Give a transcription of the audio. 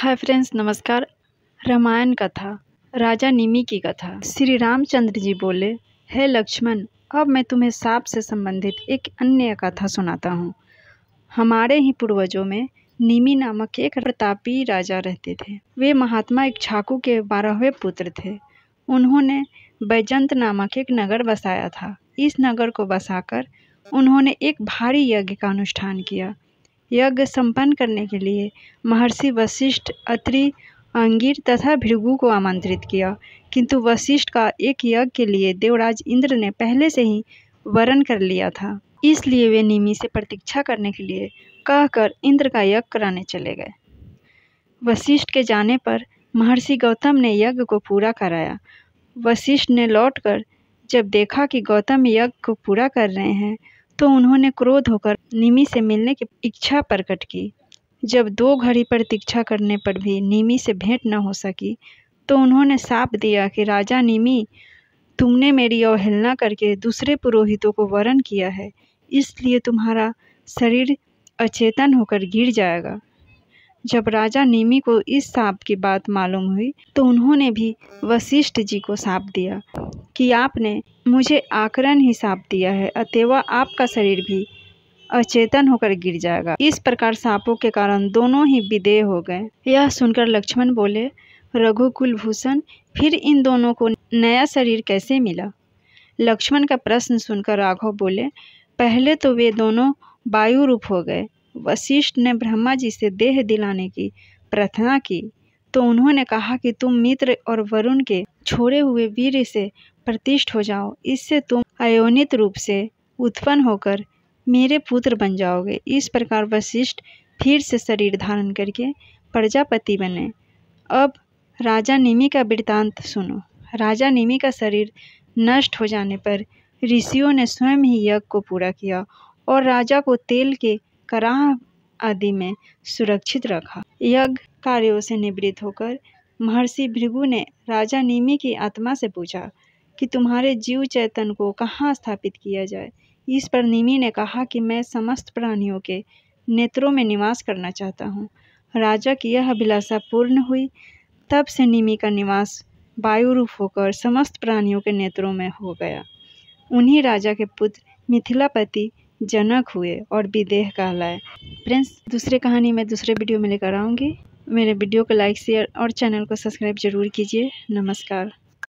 Hi friends, नमस्कार। रामायण कथा, राजा निमि की कथा। श्री रामचंद्र जी बोले, हे लक्ष्मण, अब मैं तुम्हें सांप से संबंधित एक अन्य कथा सुनाता हूँ। हमारे ही पूर्वजों में निमि नामक एक प्रतापी राजा रहते थे। वे महात्मा इक्ष्वाकु के 12वें पुत्र थे। उन्होंने बैजंत नामक एक नगर बसाया था। इस नगर को बसाकर उन्होंने एक भारी यज्ञ का अनुष्ठान किया। यज्ञ संपन्न करने के लिए महर्षि वशिष्ठ, अत्रि, अंगिर तथा भृगु को आमंत्रित किया, किंतु वशिष्ठ का एक यज्ञ के लिए देवराज इंद्र ने पहले से ही वरण कर लिया था। इसलिए वे निमि से प्रतीक्षा करने के लिए कहकर इंद्र का यज्ञ कराने चले गए। वशिष्ठ के जाने पर महर्षि गौतम ने यज्ञ को पूरा कराया। वशिष्ठ ने लौटकर जब देखा कि गौतम यज्ञ को पूरा कर रहे हैं, तो उन्होंने क्रोध होकर निमि से मिलने की इच्छा प्रकट की। जब 2 घड़ी प्रतीक्षा करने पर भी निमि से भेंट न हो सकी, तो उन्होंने शाप दिया कि राजा निमि, तुमने मेरी अवहेलना करके दूसरे पुरोहितों को वरण किया है, इसलिए तुम्हारा शरीर अचेतन होकर गिर जाएगा। जब राजा निमि को इस शाप की बात मालूम हुई, तो उन्होंने भी वशिष्ठ जी को शाप दिया कि आपने मुझे आकरण ही शाप दिया है, अतएव आपका शरीर भी अचेतन होकर गिर जाएगा। इस प्रकार शापों के कारण दोनों ही विदेह हो गए। यह सुनकर लक्ष्मण बोले, रघुकुल भूषण, फिर इन दोनों को नया शरीर कैसे मिला? लक्ष्मण का प्रश्न सुनकर राघव बोले, पहले तो वे दोनों वायु रूप हो गए। वशिष्ठ ने ब्रह्मा जी से देह दिलाने की प्रार्थना की, तो उन्होंने कहा कि तुम मित्र और वरुण के छोड़े हुए वीर से प्रतिष्ठ हो जाओ, इससे तुम अयोनित रूप से उत्पन्न होकर मेरे पुत्र बन जाओगे। इस प्रकार वशिष्ठ फिर से शरीर धारण करके प्रजापति बने। अब राजा निमि का वृत्तांत सुनो। राजा निमि का शरीर नष्ट हो जाने पर ऋषियों ने स्वयं ही यज्ञ को पूरा किया और राजा को तेल के कराह आदि में सुरक्षित रखा। यज्ञ कार्यों से निवृत्त होकर महर्षि भृगु ने राजा निमि की आत्मा से पूछा कि तुम्हारे जीव चैतन को कहाँ स्थापित किया जाए। इस पर निमि ने कहा कि मैं समस्त प्राणियों के नेत्रों में निवास करना चाहता हूँ। राजा की यह अभिलाषा पूर्ण हुई। तब से निमि का निवास वायु रूप होकर समस्त प्राणियों के नेत्रों में हो गया। उन्हीं राजा के पुत्र मिथिलापति जनक हुए और विदेह कहलाए। फ्रेंड्स, दूसरे कहानी में दूसरे वीडियो में लेकर आऊँगी। मेरे वीडियो को लाइक, शेयर और चैनल को सब्सक्राइब जरूर कीजिए। नमस्कार।